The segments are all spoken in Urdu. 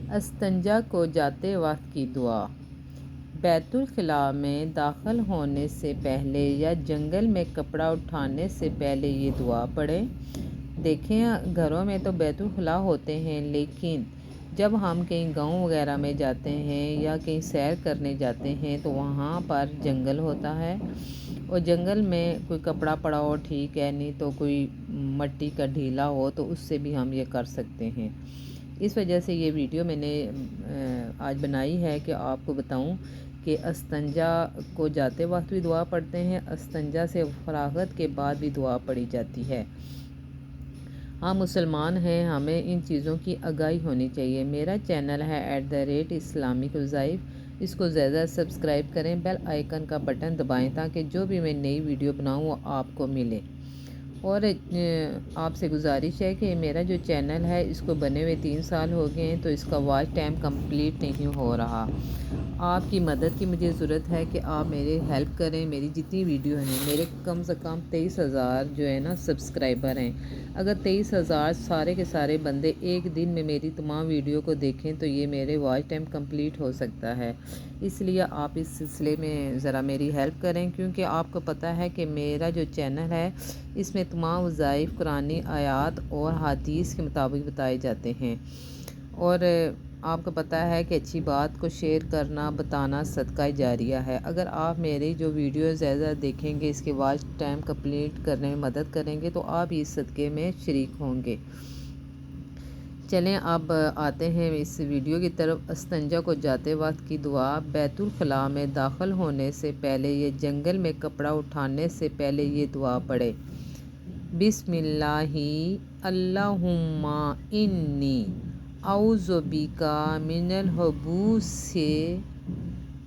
استنجا کو جاتے وقت کی دعا۔ بیت الخلاء میں داخل ہونے سے پہلے یا جنگل میں کپڑا اٹھانے سے پہلے یہ دعا پڑھیں۔ دیکھیں، گھروں میں تو بیت الخلاء ہوتے ہیں، لیکن جب ہم کہیں گاؤں وغیرہ میں جاتے ہیں یا کہیں سیر کرنے جاتے ہیں تو وہاں پر جنگل ہوتا ہے، اور جنگل میں کوئی کپڑا پڑا ہو ٹھیک ہے، نہیں تو کوئی مٹی کا ڈھیلا ہو تو اس سے بھی ہم یہ کر سکتے ہیں۔ اس وجہ سے یہ ویڈیو میں نے آج بنائی ہے کہ آپ کو بتاؤں کہ استنجا کو جاتے وقت بھی دعا پڑھتے ہیں، استنجا سے فراغت کے بعد بھی دعا پڑھی جاتی ہے۔ ہم مسلمان ہیں، ہمیں ان چیزوں کی آگاہی ہونی چاہیے۔ میرا چینل ہے @اسلامک وظائف، اس کو زیادہ سبسکرائب کریں، بیل آئیکن کا بٹن دبائیں تاکہ جو بھی میں نئی ویڈیو بناؤں وہ آپ کو ملے۔ اور آپ سے گزارش ہے کہ میرا جو چینل ہے اس کو بنے ہوئے 3 سال ہو گئے ہیں، تو اس کا واچ ٹائم کمپلیٹ نہیں ہو رہا۔ آپ کی مدد کی مجھے ضرورت ہے کہ آپ میرے ہیلپ کریں۔ میری جتنی ویڈیو ہیں، میرے کم سے کم 23,000 جو ہے نا سبسکرائبر ہیں۔ اگر 23,000 سارے کے سارے بندے ایک دن میں میری تمام ویڈیو کو دیکھیں تو یہ میرے واچ ٹائم کمپلیٹ ہو سکتا ہے۔ اس لیے آپ اس سلسلے میں ذرا میری ہیلپ کریں، کیونکہ آپ کو پتہ ہے کہ میرا جو چینل ہے اس میں تمام وظائف قرآنی آیات اور حدیث کے مطابق بتائے جاتے ہیں، اور آپ کو پتہ ہے کہ اچھی بات کو شیئر کرنا بتانا صدقہ جاریہ ہے۔ اگر آپ میری جو ویڈیو زیادہ دیکھیں گے، اس کے واچ ٹائم کمپلیٹ کرنے میں مدد کریں گے تو آپ اس صدقے میں شریک ہوں گے۔ چلیں اب آتے ہیں اس ویڈیو کی طرف۔ استنجا کو جاتے وقت کی دعا۔ بیت الخلاء میں داخل ہونے سے پہلے یا جنگل میں کپڑا اٹھانے سے پہلے یہ دعا پڑھیں۔ بسم اللہ اللہم انی اعوذ بک من الخبث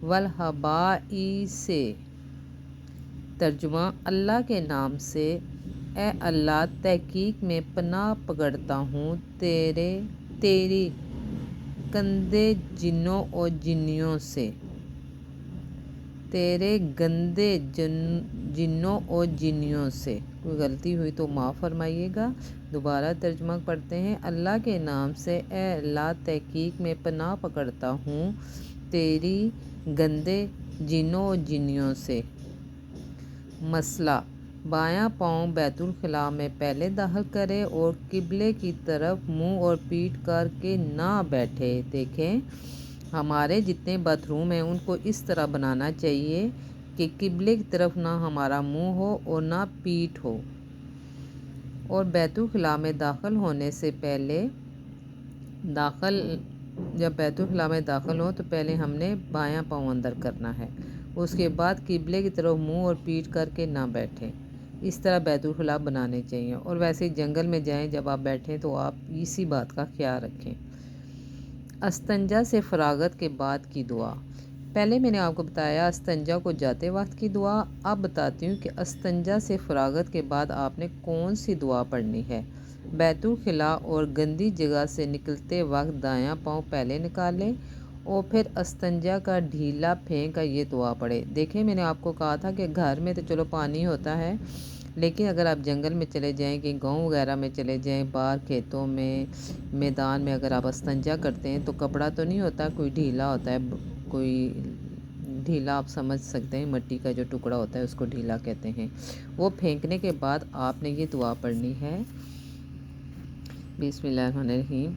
والخبائث۔ ترجمہ: اللہ کے نام سے، اے اللہ، تحقیق میں پناہ پکڑتا ہوں تیری گندے جنوں اور جنیوں سے۔ تیرے گندے جنوں اور جنیوں سے۔ کوئی غلطی ہوئی تو معاف فرمائیے گا۔ دوبارہ ترجمہ پڑھتے ہیں۔ اللہ کے نام سے، اے اللہ، تحقیق میں پناہ پکڑتا ہوں تیری گندے جنوں اور جنیوں سے۔ مسئلہ: بایاں پاؤں بیت الخلاء میں پہلے داخل کریں اور قبلے کی طرف منہ اور پیٹھ کر کے نہ بیٹھیں۔ دیکھیں، ہمارے جتنے باتھ روم ہیں ان کو اس طرح بنانا چاہیے کہ قبلے کی طرف نہ ہمارا منہ ہو اور نہ پیٹھ ہو۔ اور بیت الخلاء میں داخل ہونے سے پہلے جب بیت الخلاء میں داخل ہو تو پہلے ہم نے بایاں پاؤں اندر کرنا ہے، اس کے بعد قبلے کی طرف منہ اور پیٹھ کر کے نہ بیٹھیں۔ اس طرح بیت الخلاء بنانے چاہیے۔ اور ویسے جنگل میں جائیں جب آپ بیٹھیں تو آپ اسی بات کا خیال رکھیں۔ استنجا سے فراغت کے بعد کی دعا۔ پہلے میں نے آپ کو بتایا استنجا کو جاتے وقت کی دعا، اب بتاتی ہوں کہ استنجا سے فراغت کے بعد آپ نے کون سی دعا پڑھنی ہے۔ بیت الخلاء اور گندی جگہ سے نکلتے وقت دایاں پاؤں پہلے نکالیں اور پھر استنجا کا ڈھیلا پھینک کر یہ دعا پڑھیں۔ دیکھیں، میں نے آپ کو کہا تھا کہ گھر میں تو چلو پانی ہوتا ہے، لیکن اگر آپ جنگل میں چلے جائیں، کہ گاؤں وغیرہ میں چلے جائیں، باہر کھیتوں میں، میدان میں اگر آپ استنجا کرتے ہیں تو کپڑا تو نہیں ہوتا، کوئی ڈھیلا ہوتا ہے، کوئی ڈھیلا آپ سمجھ سکتے ہیں، مٹی کا جو ٹکڑا ہوتا ہے اس کو ڈھیلا کہتے ہیں۔ وہ پھینکنے کے بعد آپ نے یہ دعا پڑھنی ہے۔ بسم اللہ الرحمن الرحیم۔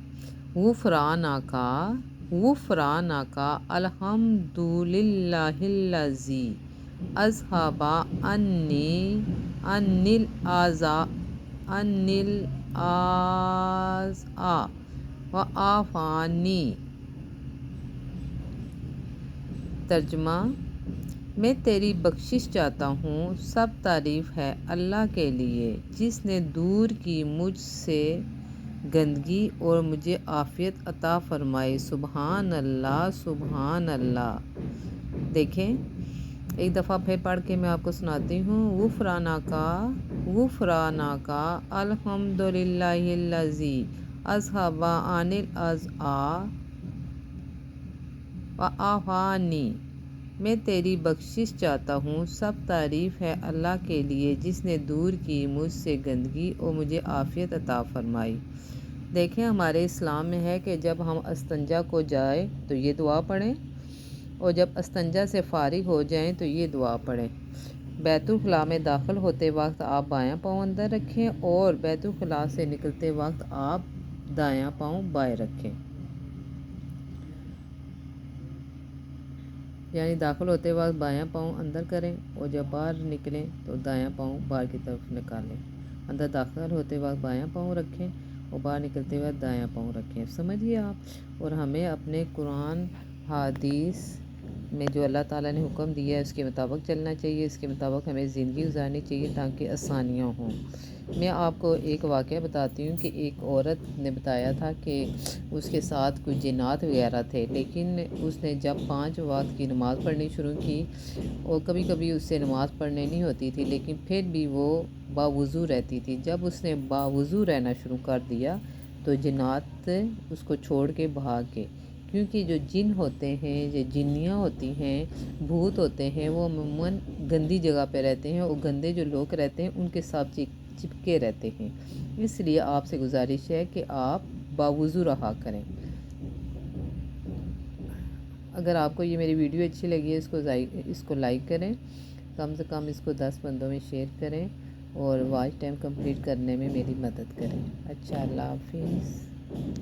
غفرانک الحمدللہ الذی اذھب عنی العذاب وعافانی۔ ترجمہ: میں تیری بخشش چاہتا ہوں، سب تعریف ہے اللہ کے لیے جس نے دور کی مجھ سے گندگی اور مجھے عافیت عطا فرمائی۔ سبحان اللہ، سبحان اللہ۔ دیکھیں، ایک دفعہ پھر پڑھ کے میں آپ کو سناتی ہوں۔ غفرانک الحمدللہ الذی اذھب عنی العذاب وعافانی۔ میں تیری بخشش چاہتا ہوں، سب تعریف ہے اللہ کے لیے جس نے دور کی مجھ سے گندگی اور مجھے عافیت عطا فرمائی۔ دیکھیں ہمارے اسلام میں ہے کہ جب ہم استنجا کو جائیں تو یہ دعا پڑھیں، اور جب استنجا سے فارغ ہو جائیں تو یہ دعا پڑھیں۔ بیت الخلاء میں داخل ہوتے وقت آپ بایاں پاؤں اندر رکھیں، اور بیت الخلاء سے نکلتے وقت آپ دایاں پاؤں بائیں رکھیں۔ یعنی داخل ہوتے وقت بایاں پاؤں اندر کریں، اور جب باہر نکلیں تو دایاں پاؤں باہر کی طرف نکالیں۔ اندر داخل ہوتے وقت بایاں پاؤں رکھیں، اور باہر نکلتے وقت دایاں پاؤں رکھیں۔ سمجھیے آپ، اور ہمیں اپنے قرآن حدیث میں جو اللہ تعالیٰ نے حکم دیا ہے اس کے مطابق چلنا چاہیے، اس کے مطابق ہمیں زندگی گزارنی چاہیے تاکہ آسانیاں ہوں۔ میں آپ کو ایک واقعہ بتاتی ہوں کہ ایک عورت نے بتایا تھا کہ اس کے ساتھ کچھ جنات وغیرہ تھے، لیکن اس نے جب 5 وقت کی نماز پڑھنی شروع کی، اور کبھی کبھی اس سے نماز پڑھنے نہیں ہوتی تھی لیکن پھر بھی وہ باوضو رہتی تھی۔ جب اس نے باوضو رہنا شروع کر دیا تو جنات اس کو چھوڑ کے بھاگ گئے، کیونکہ جو جن ہوتے ہیں، جو جنیاں ہوتی ہیں، بھوت ہوتے ہیں، وہ عموماً گندی جگہ پہ رہتے ہیں، اور گندے جو لوگ رہتے ہیں ان کے ساتھ چپکے رہتے ہیں۔ اس لیے آپ سے گزارش ہے کہ آپ باوضو رہا کریں۔ اگر آپ کو یہ میری ویڈیو اچھی لگی ہے اس کو لائک کریں، کم سے کم اس کو 10 بندوں میں شیئر کریں، اور واچ ٹائم کمپلیٹ کرنے میں میری مدد کریں۔ اچھا، اللہ حافظ۔